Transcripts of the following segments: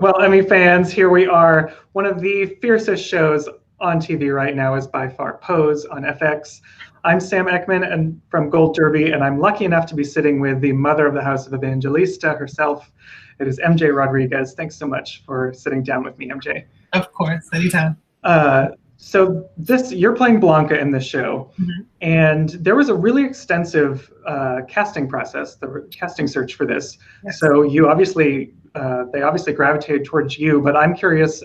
Well, Emmy fans, here we are. One of the fiercest shows on TV right now is by far Pose on FX. I'm Sam Eckmann and from Gold Derby, and I'm lucky enough to be sitting with the mother of the House of Evangelista herself. It is MJ Rodriguez. Thanks so much for sitting down with me, MJ. Of course, anytime. So you're playing Blanca in this show, and there was a really extensive casting process, the casting search for this. Yes. So you obviously, they obviously gravitated towards you, but I'm curious,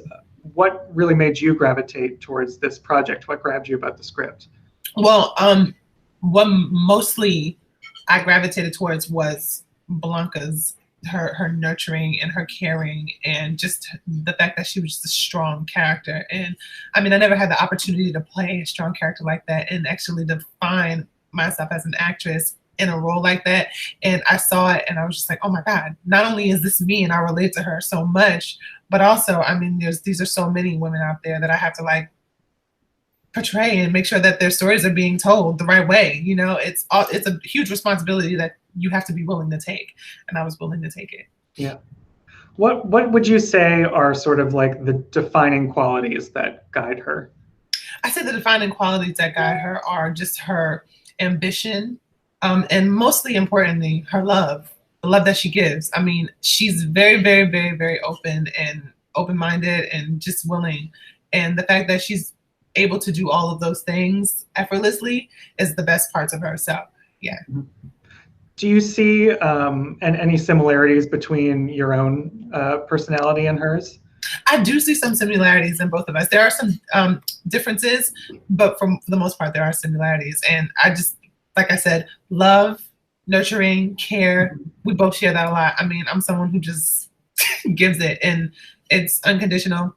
what really made you gravitate towards this project? What grabbed you about the script? Well, what mostly I gravitated towards was Blanca's her nurturing and her caring, and just the fact that she was just a strong character. And I mean, I never had the opportunity to play a strong character like that and actually define myself as an actress in a role like that. And I saw it and I was just like, oh my God, not only is this me and I relate to her so much, but also, I mean, these are so many women out there that I have to like portray and make sure that their stories are being told the right way. You know, it's a huge responsibility that you have to be willing to take, and I was willing to take it. Yeah. What would you say are sort of like the defining qualities that guide her? I say the defining qualities that guide her are just her ambition, and mostly importantly, her love, the love that she gives. I mean, she's very, very, very, very open and open-minded and just willing. And the fact that she's able to do all of those things effortlessly is the best parts of her. So, yeah. Do you see any similarities between your own personality and hers? I do see some similarities in both of us. There are some differences, but for the most part, there are similarities. And I just, like I said, love, nurturing, care, we both share that a lot. I mean, I'm someone who just gives it, and it's unconditional.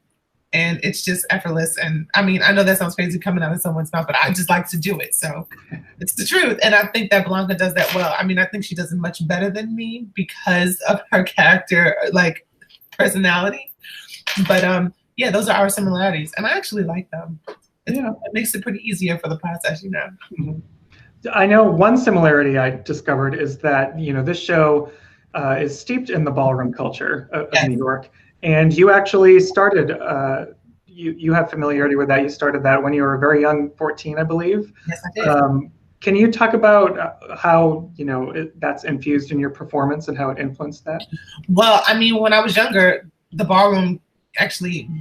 And it's just effortless. And I mean, I know that sounds crazy coming out of someone's mouth, but I just like to do it. So it's the truth. And I think that Blanca does that well. I mean, I think she does it much better than me because of her character, like personality. But yeah, those are our similarities. And I actually like them. It makes it pretty easier for the process, you know. I know one similarity I discovered is that, you know, this show is steeped in the ballroom culture of New York. And you actually started, you have familiarity with that. You started that when you were very young, 14, I believe. Yes, I did. Can you talk about how, you know, that's infused in your performance and how it influenced that? Well, I mean, when I was younger, the ballroom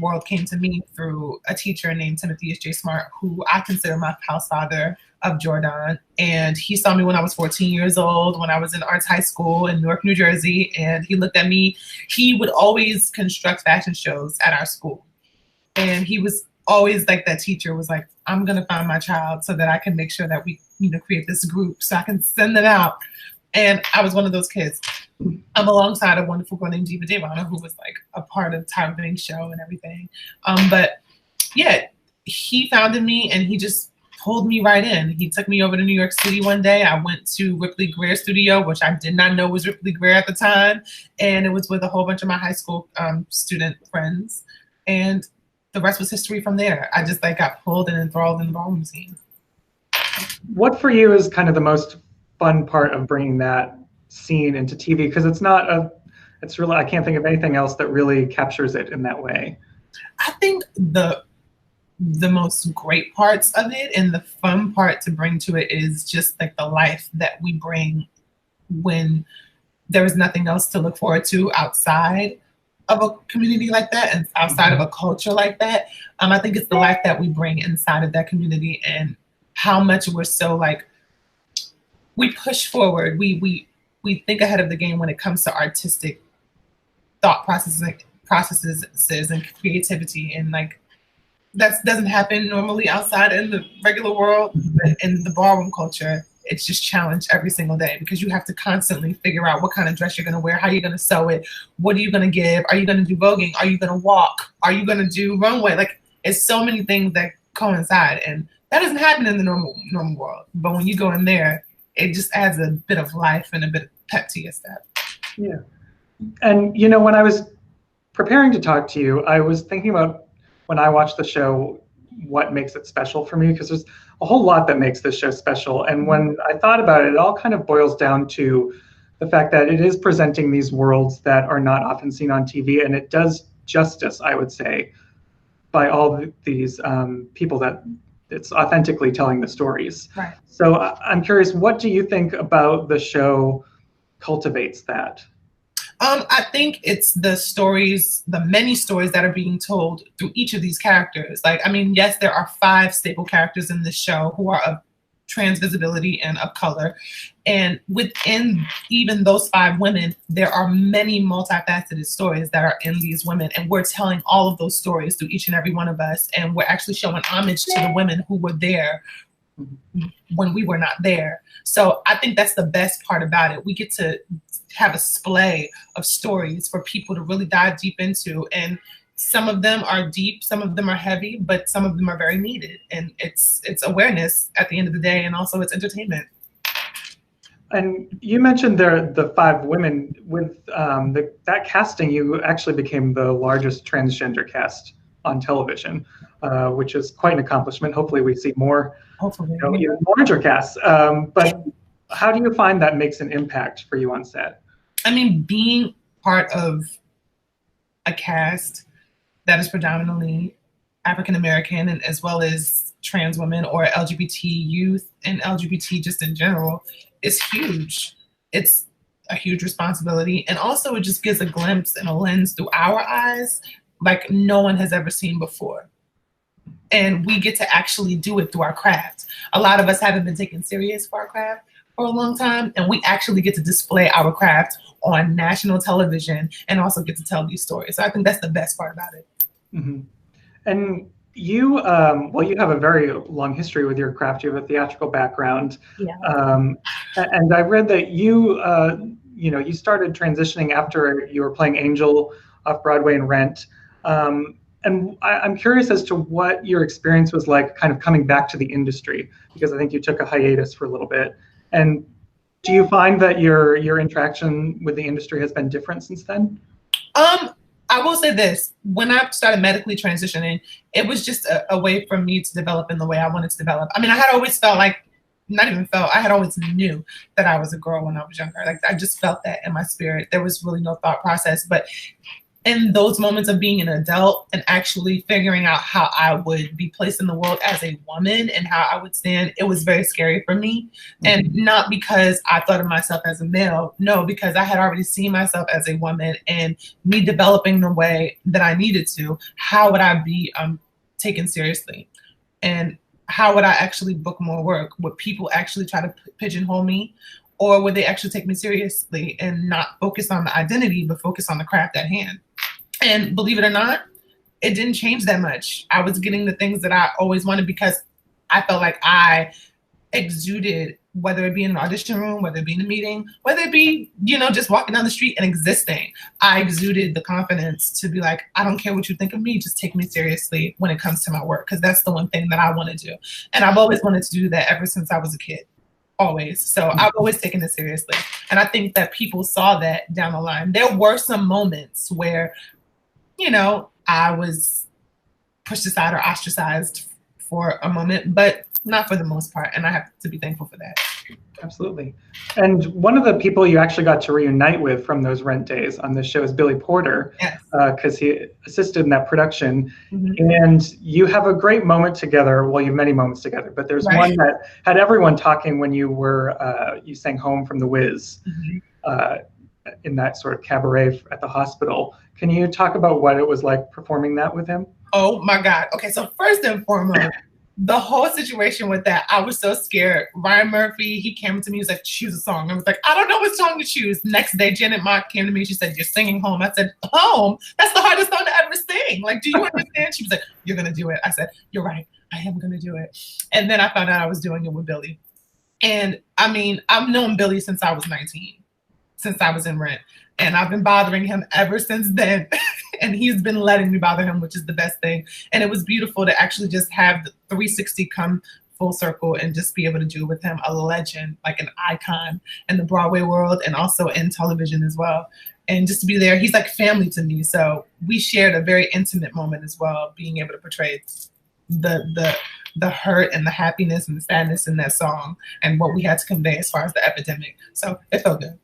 world came to me through a teacher named Timothy S. J. Smart, who I consider my house father of Jordan. And he saw me when I was 14 years old, when I was in arts high school in Newark, New Jersey. And he looked at me. He would always construct fashion shows at our school. And he was always like, that teacher was like, I'm going to find my child so that I can make sure that we, you know, create this group so I can send them out. And I was one of those kids. I'm alongside a wonderful girl named Diva Devana, who was like a part of Tyra Banks' show and everything. But yeah, he found me and he just pulled me right in. He took me over to New York City one day. I went to Ripley Greer Studio, which I did not know was Ripley Greer at the time. And it was with a whole bunch of my high school student friends. And the rest was history from there. I just like got pulled and enthralled in the ballroom scene. What for you is kind of the most fun part of bringing that scene into TV? Because it's not it's really, I can't think of anything else that really captures it in that way. I think the most great parts of it and the fun part to bring to it is just like the life that we bring when there is nothing else to look forward to outside of a community like that and outside of a culture like that. I think it's the life that we bring inside of that community and how much we're so like, we push forward. We think ahead of the game when it comes to artistic thought processes and creativity, and like that doesn't happen normally outside in the regular world. But in the ballroom culture, it's just challenged every single day because you have to constantly figure out what kind of dress you're going to wear, how you're going to sew it, what are you going to give, are you going to do voguing, are you going to walk, are you going to do runway? Like, it's so many things that coincide, and that doesn't happen in the normal world. But when you go in there, it just adds a bit of life and a bit of pep to your step. Yeah. And, you know, when I was preparing to talk to you, I was thinking about when I watched the show, what makes it special for me, because there's a whole lot that makes this show special. And when I thought about it, it all kind of boils down to the fact that it is presenting these worlds that are not often seen on TV, and it does justice, I would say, by all these people that it's authentically telling the stories. Right. So I'm curious, what do you think about the show cultivates that? I think it's the stories, the many stories that are being told through each of these characters. Like, I mean, yes, there are 5 staple characters in this show who are of trans visibility and of color. And within even those 5 women, there are many multifaceted stories that are in these women. And we're telling all of those stories through each and every one of us. And we're actually showing homage to the women who were there when we were not there. So I think that's the best part about it. We get to have a splay of stories for people to really dive deep into. And some of them are deep, some of them are heavy, but some of them are very needed. And it's awareness at the end of the day, and also it's entertainment. And you mentioned the 5 women. With that casting, you actually became the largest transgender cast on television, which is quite an accomplishment. Hopefully we see more, hopefully, even larger casts. But how do you find that makes an impact for you on set? I mean, being part of a cast that is predominantly African-American, and as well as trans women or LGBT youth and LGBT just in general, is huge. It's a huge responsibility. And also it just gives a glimpse and a lens through our eyes like no one has ever seen before. And we get to actually do it through our craft. A lot of us haven't been taken serious for our craft for a long time, and we actually get to display our craft on national television and also get to tell these stories. So I think that's the best part about it. Mm-hmm. And you, well, you have a very long history with your craft. You have a theatrical background. Yeah. And I read that you, you started transitioning after you were playing Angel off Broadway and Rent. And I'm curious as to what your experience was like kind of coming back to the industry, because I think you took a hiatus for a little bit. And do you find that your interaction with the industry has been different since then? I will say this, when I started medically transitioning, it was just a way for me to develop in the way I wanted to develop. I mean, I had always felt like, not even felt, I had always knew that I was a girl when I was younger. Like, I just felt that in my spirit. There was really no thought process. But in those moments of being an adult and actually figuring out how I would be placed in the world as a woman and how I would stand, it was very scary for me. And not because I thought of myself as a male, no, because I had already seen myself as a woman, and me developing the way that I needed to, how would I be taken seriously? And how would I actually book more work? Would people actually try to pigeonhole me? Or would they actually take me seriously and not focus on the identity, but focus on the craft at hand? And believe it or not, it didn't change that much. I was getting the things that I always wanted because I felt like I exuded, whether it be in an audition room, whether it be in a meeting, whether it be, just walking down the street and existing. I exuded the confidence to be like, I don't care what you think of me, just take me seriously when it comes to my work, because that's the one thing that I want to do. And I've always wanted to do that ever since I was a kid. Always. So I've always taken it seriously. And I think that people saw that down the line. There were some moments where, I was pushed aside or ostracized for a moment, but not for the most part. And I have to be thankful for that. Absolutely. And one of the people you actually got to reunite with from those Rent days on this show is Billy Porter, because he assisted in that production. Mm-hmm. And you have a great moment together. Well, you have many moments together, but there's one that had everyone talking when you were, you sang Home from the Wiz. Mm-hmm. In that sort of cabaret at the hospital. Can you talk about what it was like performing that with him? Oh my God. Okay, so first and foremost, the whole situation with that, I was so scared. Ryan Murphy, he came to me, he was like, choose a song. I was like, I don't know what song to choose. Next day, Janet Mock came to me, she said, you're singing Home. I said, Home? That's the hardest song to ever sing. Like, do you understand? She was like, you're gonna do it. I said, you're right, I am gonna do it. And then I found out I was doing it with Billy. And I mean, I've known Billy since I was 19. Since I was in Rent, and I've been bothering him ever since then. And he's been letting me bother him, which is the best thing. And it was beautiful to actually just have the 360 come full circle and just be able to do with him, a legend, like an icon in the Broadway world and also in television as well. And just to be there, he's like family to me. So we shared a very intimate moment as well, being able to portray the hurt and the happiness and the sadness in that song and what we had to convey as far as the epidemic. So it felt good.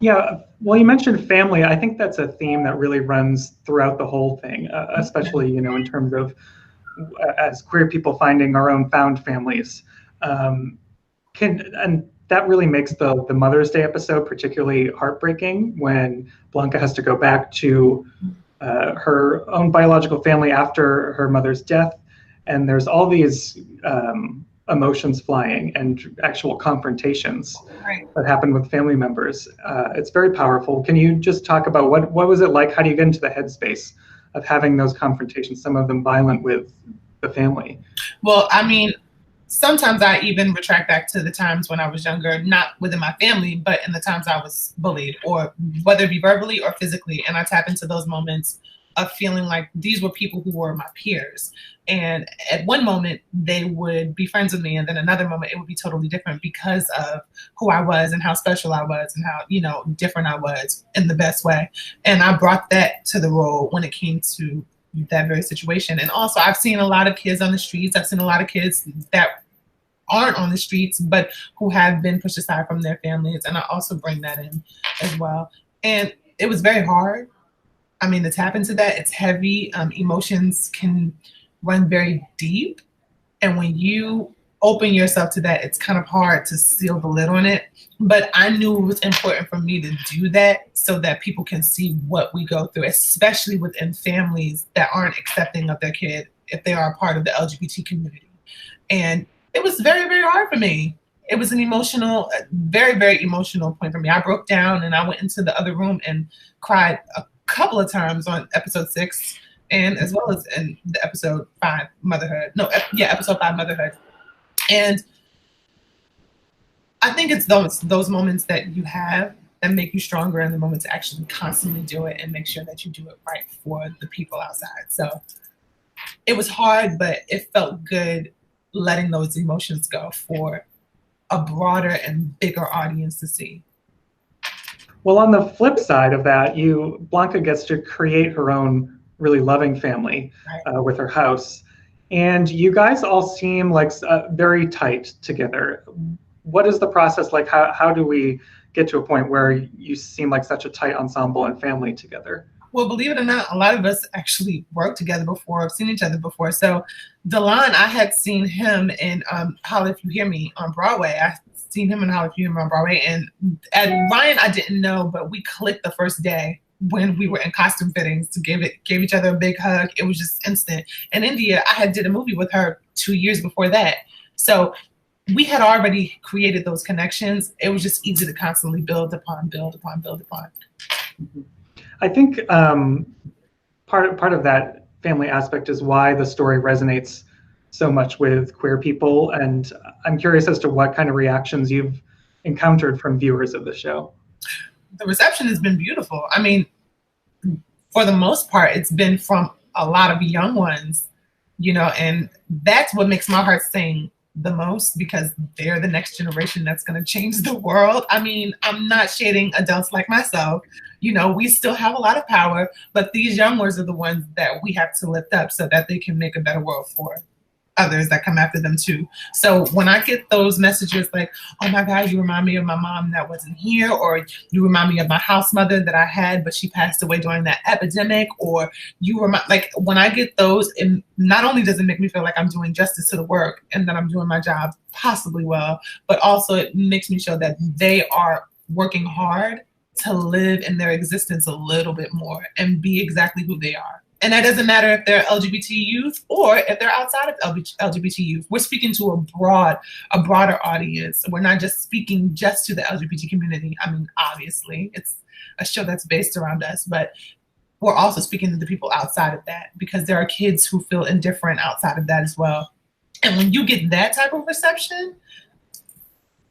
Yeah, well, you mentioned family. I think that's a theme that really runs throughout the whole thing, especially, in terms of as queer people finding our own found families. Um, and that really makes the Mother's Day episode particularly heartbreaking when Blanca has to go back to her own biological family after her mother's death, and there's all these emotions flying and actual confrontations Right. that happen with family members. It's very powerful. Can you just talk about what was it like? How do you get into the headspace of having those confrontations, some of them violent with the family? Well, I mean, sometimes I even retract back to the times when I was younger, not within my family, but in the times I was bullied, or whether it be verbally or physically. And I tap into those moments of feeling like these were people who were my peers. And at one moment, they would be friends with me. And then another moment, it would be totally different because of who I was and how special I was and how, different I was in the best way. And I brought that to the role when it came to that very situation. And also, I've seen a lot of kids on the streets. I've seen a lot of kids that aren't on the streets, but who have been pushed aside from their families. And I also bring that in as well. And it was very hard. I mean, to tap into that, it's heavy. Emotions can run very deep. And when you open yourself to that, it's kind of hard to seal the lid on it. But I knew it was important for me to do that so that people can see what we go through, especially within families that aren't accepting of their kid if they are a part of the LGBT community. And it was very, very hard for me. It was an emotional, very, very emotional point for me. I broke down and I went into the other room and cried a couple of times on episode 6, and as well as in the episode 5, Motherhood. Episode 5, Motherhood. And I think it's those moments that you have that make you stronger, in the moment to actually constantly do it and make sure that you do it right for the people outside. So it was hard, but it felt good letting those emotions go for a broader and bigger audience to see. Well, on the flip side of that, Blanca gets to create her own really loving family with her house. And you guys all seem like very tight together. What is the process like? How do we get to a point where you seem like such a tight ensemble and family together? Well, believe it or not, a lot of us actually worked together before, have seen each other before. So Delon, I had seen him in Holla If You Hear Me on Broadway. I seen him in Holla If You Hear Me on Broadway. And Ryan, I didn't know, but we clicked the first day when we were in costume fittings to gave each other a big hug. It was just instant. And India, I had did a movie with her 2 years before that. So we had already created those connections. It was just easy to constantly build upon. Mm-hmm. I think part of that family aspect is why the story resonates so much with queer people. And I'm curious as to what kind of reactions you've encountered from viewers of the show. The reception has been beautiful. I mean, for the most part, it's been from a lot of young ones, and that's what makes my heart sing the most, because they're the next generation that's going to change the world. I mean, I'm not shading adults like myself. We still have a lot of power, but these young ones are the ones that we have to lift up so that they can make a better world for others that come after them too. So when I get those messages like, oh my God, you remind me of my mom that wasn't here, or you remind me of my house mother that I had, but she passed away during that epidemic, or when I get those, it not only does it make me feel like I'm doing justice to the work and that I'm doing my job possibly well, but also it makes me show that they are working hard to live in their existence a little bit more and be exactly who they are. And that doesn't matter if they're LGBT youth or if they're outside of LGBT youth. We're speaking to a broader audience. We're not just speaking just to the LGBT community. I mean, obviously, it's a show that's based around us, but we're also speaking to the people outside of that, because there are kids who feel indifferent outside of that as well. And when you get that type of reception,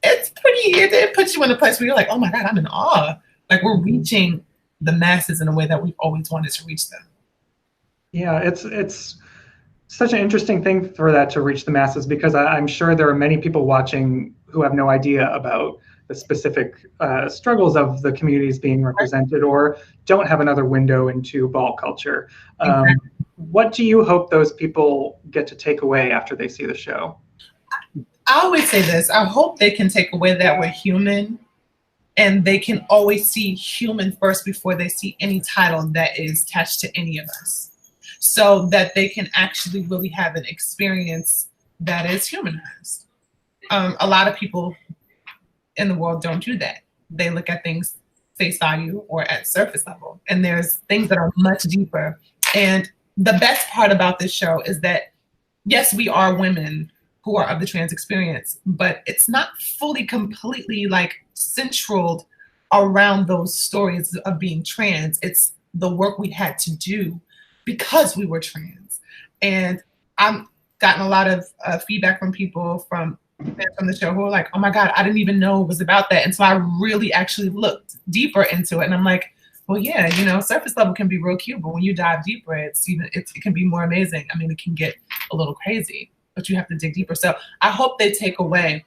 it puts you in a place where you're like, oh my God, I'm in awe. Like, we're reaching the masses in a way that we've always wanted to reach them. Yeah, it's such an interesting thing for that to reach the masses, because I'm sure there are many people watching who have no idea about the specific struggles of the communities being represented, or don't have another window into ball culture. Exactly. What do you hope those people get to take away after they see the show? I always say this. I hope they can take away that we're human, and they can always see human first before they see any title that is attached to any of us, so that they can actually really have an experience that is humanized. A lot of people in the world don't do that. They look at things face value or at surface level, and there's things that are much deeper. And the best part about this show is that, yes, we are women who are of the trans experience, but it's not fully completely like centraled around those stories of being trans. It's the work we had to do because we were trans. And I've gotten a lot of feedback from people from the show who are like, oh my God, I didn't even know it was about that. And so I really actually looked deeper into it. And I'm like, well, yeah, you know, surface level can be real cute, but when you dive deeper, it can be more amazing. I mean, it can get a little crazy, but you have to dig deeper. So I hope they take away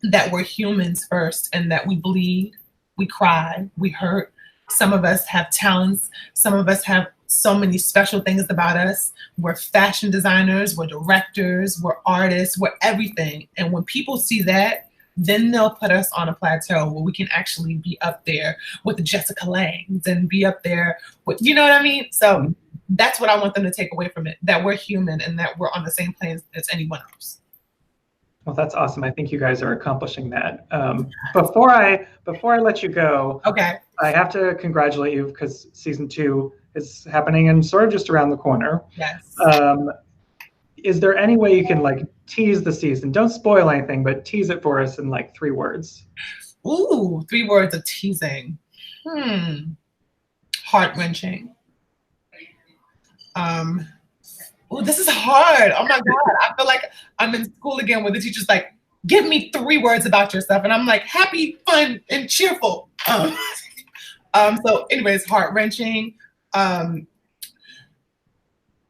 that we're humans first, and that we bleed, we cry, we hurt. Some of us have talents. Some of us have so many special things about us. We're fashion designers, we're directors, we're artists, we're everything. And when people see that, then they'll put us on a plateau where we can actually be up there with the Jessica Langs and be up there with, you know what I mean? So that's what I want them to take away from it, that we're human and that we're on the same plane as anyone else. Well, that's awesome. I think you guys are accomplishing that. Before I let you go, okay, I have to congratulate you because season 2 is happening and sort of just around the corner. Yes. Is there any way you can like tease the season? Don't spoil anything, but tease it for us in like 3 words. Ooh, 3 words of teasing. Heart-wrenching. Oh, this is hard. Oh my God. I feel like I'm in school again where the teacher's like, give me 3 words about yourself. And I'm like, happy, fun, and cheerful. So anyways, heart-wrenching,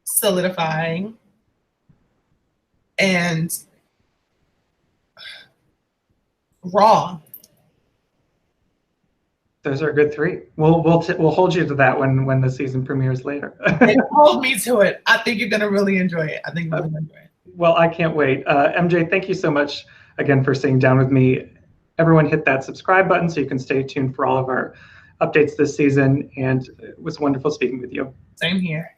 solidifying, and raw. Those are a good 3. We'll hold you to that when the season premieres later. Hold me to it. I think you're gonna really enjoy it. I think you're gonna enjoy it. Well, I can't wait. MJ, thank you so much again for sitting down with me. Everyone hit that subscribe button so you can stay tuned for all of our updates this season. And it was wonderful speaking with you. Same here.